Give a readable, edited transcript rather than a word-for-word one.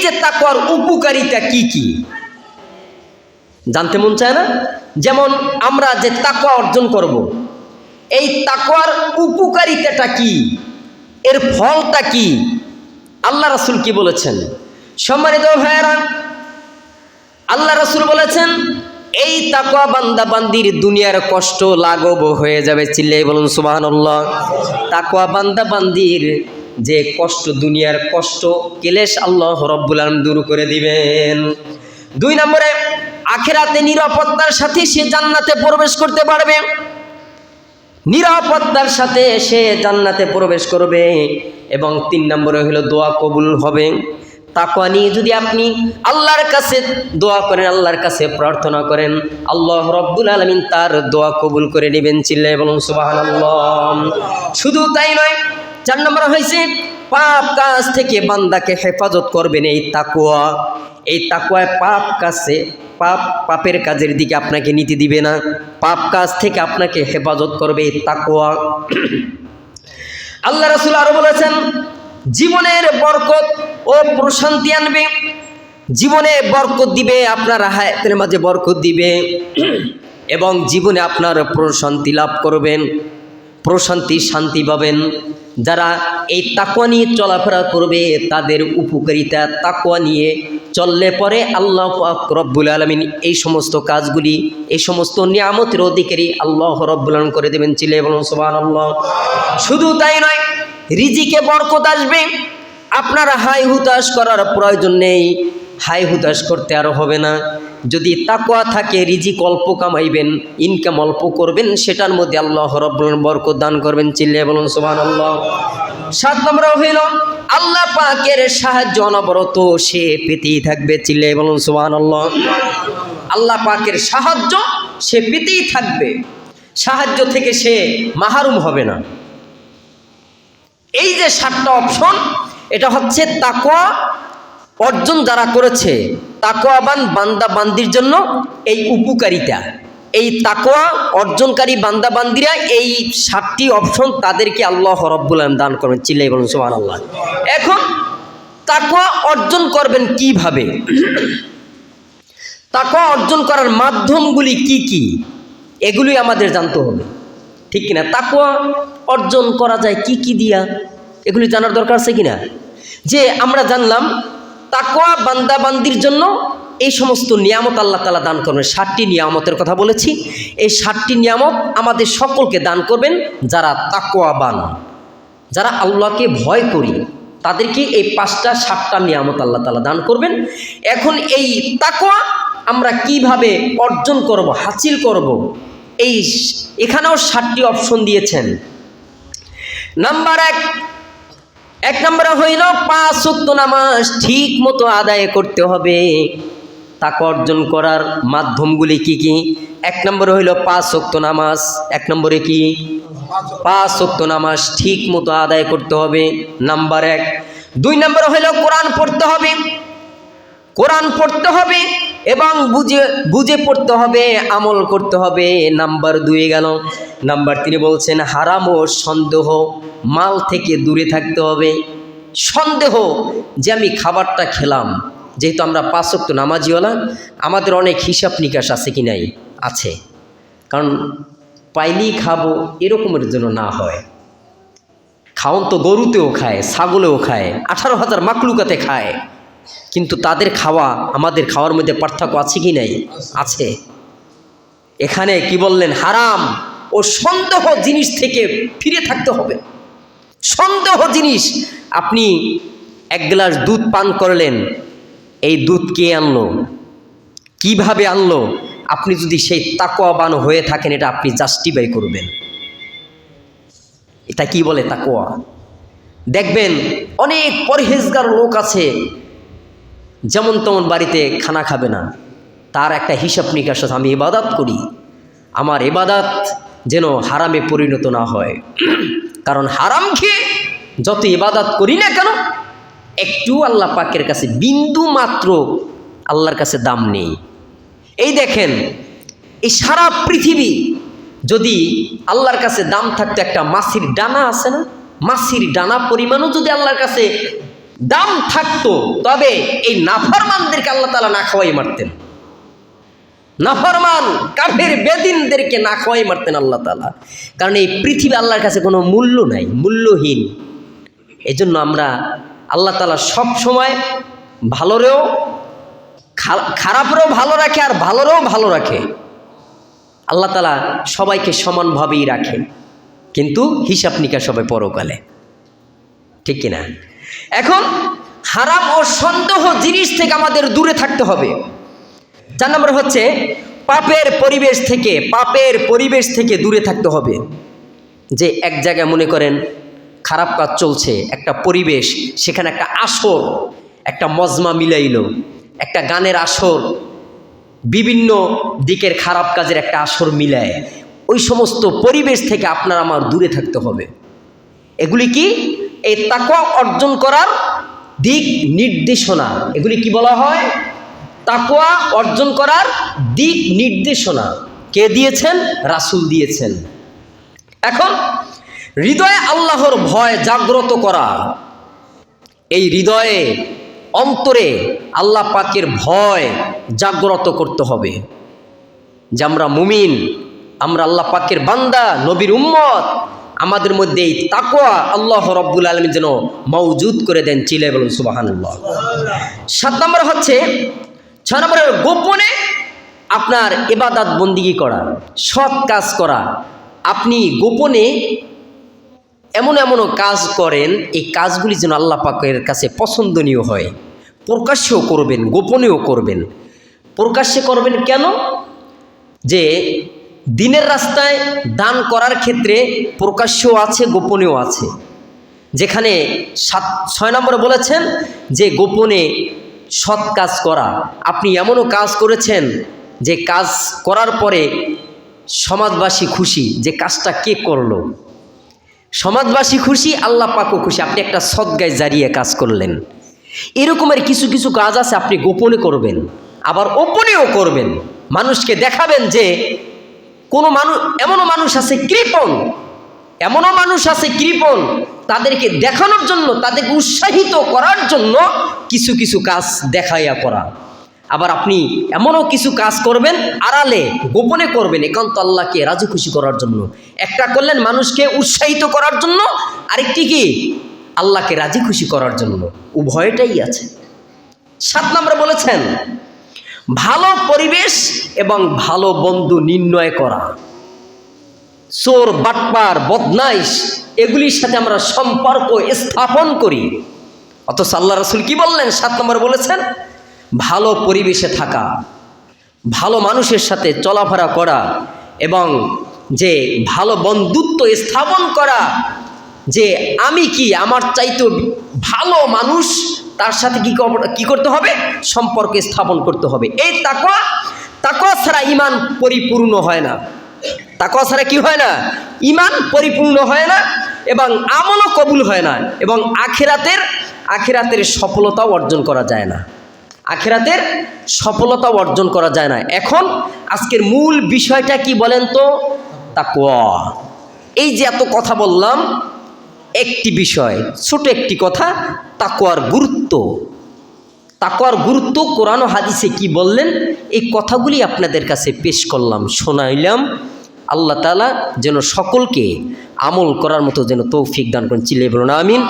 যে তাকওয়ার উপকারিতা কি কি জানতে মন চায় না? যেমন আমরা যে তাকওয়া অর্জন করব, এই তাকওয়ার উপকারিতাটা কি, এর ফলটা কি, আল্লাহ রাসূল কি বলেছেন? সম্মানিত ভাইয়েরা, আল্লাহ রাসূল বলেছেন এই তাকওয়া বান্দা বান্দির দুনিয়ার কষ্ট লাঘব হয়ে যাবে। চিল্লাই বলুন সুবহানাল্লাহ। তাকওয়া বান্দা বান্দির যে কষ্ট, দুনিয়ার কষ্ট, ক্লেশ আল্লাহ রাব্বুল আলামিন দূর করে দিবেন। 2 নম্বরে আখিরাতে নিরাপত্তার সাথে সে জান্নাতে প্রবেশ করতে পারবে, নিরাপত্তার সাথে সে জান্নাতে প্রবেশ করবে। এবং 3 নম্বরে হলো দোয়া কবুল হবে। তাকওয়া নিয়ে যদি আপনি আল্লাহর কাছে দোয়া করেন, আল্লাহর কাছে প্রার্থনা করেন, আল্লাহ রাব্বুল আলামিন তার দোয়া কবুল করে নেবেন। চিল্লায়ে বলুন সুবহানাল্লাহ। শুধু তাই নয়, 4 নম্বর হয়েছে পাপ কাজ থেকে বান্দাকে হেফাজত করবেন এই তাকওয়া। এই তাকওয়ায় পাপের কাজের দিকে আপনাকে নিতে দিবে না, পাপ কাজ থেকে আপনাকে হেফাজত করবে এই তাকওয়া। আল্লাহ রাসূল আরো বলেছেন জীবনের বরকত ও প্রশান্তি আনবে, জীবনে বরকত দিবে, আপনার হায়াতের মাঝে বরকত দিবে এবং জীবনে আপনার প্রশান্তি লাভ করবেন, প্রশান্তি শান্তি পাবেন। যারা এই তাকওয়া নিয়ে চলাফেরা করবে তাদের উপকারিতা, তাকওয়া নিয়ে চললে পরে আল্লাহ পাক রব্বুল আলামিন এই সমস্ত কাজগুলি, এই সমস্ত নিয়ামতের অধিকারী আল্লাহ রব্বুল আলামিন করে দেবেন। চিল্লায়ে বলুন সুবহানাল্লাহ। শুধু তাই নয়, রিজিকে বরকত আসবে, আপনার হাই হুতাশ করার প্রয়োজন নেই, হাই হুতাশ করতে আর হবে না। যদি তাকওয়া থাকে রিজিক অল্প কামাইবেন, ইনকাম অল্প করবেন, সেটার মধ্যে আল্লাহ রাব্বুল আলামিন বরকত দান করবেন। চিল্লায়ে বলুন সুবহানাল্লাহ। 7 নম্বর হইল আল্লাহ পাকের সাহায্য অনবরত সে পেতেই থাকবে। চিল্লায়ে বলুন সুবহানাল্লাহ। আল্লাহ পাকের সাহায্য সে পেতেই থাকবে, সাহায্য থেকে সে মাহরুম হবে না। এই যে 7টা অপশন, এটা হচ্ছে তাকওয়া অর্জন যারা করেছে, তাকওয়াবান বান্দা বান্দির জন্য এই উপকারিতা। এই তাকওয়া অর্জনকারী বান্দা বান্দিরা এই 7টি অপশন তাদেরকে আল্লাহ রাব্বুল আলামিন দান করবেন। চিল্লায়ে বলুন সুবহানাল্লাহ। এখন তাকওয়া অর্জন করবেন কিভাবে, তাকওয়া অর্জন করার মাধ্যমগুলি কি কি, এগুলি আমাদের জানতে হবে, ঠিক কিনা? তাকওয়া অর্জন করা যায় কি কি দিয়া, এগুলি জানার দরকার আছে কিনা? যে আমরা জানলাম তাকওয়া বান্দা বান্দির জন্য এই সমস্ত নিয়ামত আল্লাহ তাআলা দান করবেন। 7টি নিয়ামতের কথা বলেছি, এই 7টি নিয়ামত আমাদের সকলকে দান করবেন যারা তাকওয়াবান, যারা আল্লাহকে ভয় করি, তাদেরকে এই 7টা নিয়ামত আল্লাহ তাআলা দান করবেন। এখন এই তাকওয়া আমরা কিভাবে অর্জন করব, হাসিল করব, এখানেও 7টি অপশন দিয়েছেন। নাম্বার 1 নম্বরে হইল 5 ওয়াক্ত নামাজ ঠিক মতো আদায় করতে হবে। তাকওয়া অর্জন করার মাধ্যমগুলি কি কি? 1 নম্বরে হইল 5 ওয়াক্ত নামাজ। 1 নম্বরে কি? 5 ওয়াক্ত নামাজ ঠিক মতো আদায় করতে হবে, নাম্বার 1। 2 নম্বরে হইল কোরআন পড়তে হবে, কোরআন পড়তে হবে এবং বুঝে পড়তে হবে, আমল করতে হবে, নাম্বার 2 গেল। নাম্বার 3 বলছেন হারাম ও সন্দেহ মাল থেকে দূরে থাকতে হবে। সন্দেহ যে আমি খাবারটা খেলাম, যেহেতু আমরা 5 ওয়াক্ত নামাজিওয়ালা, আমাদের অনেক হিসাব নিকাশ আছে কি নাই? আছে। কারণ পাইলেই খাবো এরকমের জন্য না হয়। খাওন তো গরুতেও খায়, ছাগলেও খায়, 18,000 মাকলুকাতে খায়, কিন্তু তাদের খাওয়া আমাদের খাওয়ার মধ্যে পার্থক্য আছে কি নাই? আছে। এখানে কি বললেন? হারাম ও সন্দেহ জিনিস থেকে ফিরে থাকতে হবে। সন্দেহ জিনিস, আপনি 1 গ্লাস দুধ পান করলেন, এই দুধ কে আনলো, কিভাবে আনলো? আপনি যদি সেই তাকওয়াবান হয়ে থাকেন, এটা আপনি জাস্টিফাই করবেন। এটা কি বলে তাকওয়া? দেখবেন অনেক পরহেজগার লোক আছে, যেমন তেমন বাড়িতে খানা খাবে না, তার একটা হিসাব নিকাশ আছে, আমি ইবাদত করি, আমার ইবাদত যেন হারামে পরিণত না হয়। কারণ হারাম খেয়ে যত ইবাদত করি না কেন, একটু আল্লাহ পাকের কাছে বিন্দু মাত্র আল্লাহর কাছে দাম নেই। এই দেখেন, এই সারা পৃথিবী যদি আল্লাহর কাছে দাম থাকতো, একটা মাছির ডানা আছে না, মাছির ডানা পরিমাণও যদি আল্লাহর কাছে দাম থাকতো, তবে এই নাফরমানদেরকে আল্লাহ তাআলা না খাওয়াই মারতেন। নাফরমান কাফের বেদিনদেরকে না খাওয়াই মারতেন আল্লাহ তাআলা। কারণ এই পৃথিবী আল্লাহর কাছে কোনো মূল্য নাই, মূল্যহীন। এই জন্য আমরা আল্লাহ তাআলা সব সময় ভালোরেও খারাপেরও ভালো রাখে আর ভালোরেও ভালো রাখে। আল্লাহ তাআলা সবাইকে সমানভাবেই রাখে, কিন্তু হিসাব নিকাশ হবে পরকালে, ঠিক কিনা? এখন হারাম ও সন্দেহ জিনিস থেকে আমাদের দূরে থাকতে হবে। 4 নম্বর হচ্ছে পাপের পরিবেশ থেকে দূরে থাকতে হবে। যে এক জায়গায় মনে করেন খারাপ কাজ চলছে, একটা পরিবেশ, সেখানে একটা আসর, একটা মজমা মিলাইল, একটা গানের আসর, বিভিন্ন দিকের খারাপ কাজের একটা আসর মিলায়, ওই সমস্ত পরিবেশ থেকে আপনার আমার দূরে থাকতে হবে। এগুলি কি? এই তাকওয়া অর্জন করার দিক নির্দেশনা। এগুলি কি বলা হয়? তাকওয়া অর্জন করার দিক নির্দেশনা। কে দিয়েছেন? রাসূল দিয়েছেন। এখন হৃদয়ে আল্লাহর ভয় জাগ্রত করা, এই হৃদয়ে অন্তরে আল্লাহ পাকের ভয় জাগ্রত করতে হবে যে আমরা মুমিন, আমরা আল্লাহ পাকের বান্দা, নবীর উম্মত। আমাদের মধ্যে এই তাকওয়া আল্লাহ রাব্বুল আলামিন যেন মওজুদ করে দেন। চিল্লায়ে বলুন সুবহানাল্লাহ। 7 নম্বর হচ্ছে, 6 নম্বরে গোপনে আপনার ইবাদত বন্দিগি করা, সৎ কাজ করা। আপনি গোপনে এমন কাজ করেন, এই কাজগুলি যেন আল্লাহ পাকের কাছে পছন্দনীয় হয়। প্রকাশ্যেও করবেন, গোপনেও করবেন। প্রকাশ্যে করবেন কেন? যে দিনের রাস্তায় দান করার ক্ষেত্রে প্রকাশ্যও আছে, গোপনেও আছে। যেখানে 6 নম্বরে বলেছেন যে গোপনে সৎ কাজ করা। আপনি এমনও কাজ করেছেন যে কাজ করার পরে সমাজবাসী খুশি, যে কাজটা কে করলো, সমাজবাসী খুশি, আল্লাহ পাকও খুশি, আপনি একটা সদগায়ে জারিয়া কাজ করলেন। এরকমের কিছু কাজ আছে আপনি গোপনে করবেন, আবার ওপেনেও করবেন। মানুষকে দেখাবেন যে কোনো এমনও মানুষ আছে কৃপণ, তাদেরকে দেখানোর জন্য, তাদেরকে উৎসাহিত করার জন্য কিছু কাজ দেখাইয়া করা। আবার আপনি এমনও কিছু কাজ করবেন আড়ালে, গোপনে করবেন, একান্ত আল্লাহকে রাজি খুশি করার জন্য। একটা করলেন মানুষকে উৎসাহিত করার জন্য, আরেকটি কি? আল্লাহকে রাজি খুশি করার জন্য। উভয়টাই আছে। 7 নম্বরে বলেছেন ভালো পরিবেশ এবং ভালো বন্ধু নির্ণয় করা। চোর, বাটপার, বদমাইশ, এগুলির সাথে আমরা সম্পর্ক স্থাপন করি। অথচ আল্লাহ রাসূল কি বললেন? 7 নম্বরে বলেছেন ভালো পরিবেশে থাকা, ভালো মানুষের সাথে চলাফেরা করা, এবং যে ভালো বন্ধুত্ব স্থাপন করা, যে আমি কি, আমার চাইতে ভালো মানুষ, তার সাথে কি করতে হবে? সম্পর্ক স্থাপন করতে হবে। এই তাকওয়া ছাড়া ঈমান পরিপূর্ণ হয় না। তাকওয়া ছাড়া কি হয় না? ঈমান পরিপূর্ণ হয় না, এবং আমলও কবুল হয় না, এবং আখিরাতের সফলতাও অর্জন করা যায় না। এখন আজকের মূল বিষয়টা কি বলেন তো? তাকওয়া। এই যে এত কথা বললাম, একটি বিষয়, ছোট একটি কথা, তাকওয়ার গুরুত্ব কোরআন ও হাদিসে কি বললেন, এই কথাগুলি আপনাদের কাছে পেশ করলাম, শোনাইলাম। আল্লাহ তাআলা যেন সকলকে আমল করার মতো যেন তৌফিক দান করেন। চিল্লায়ে বলুন আমিন।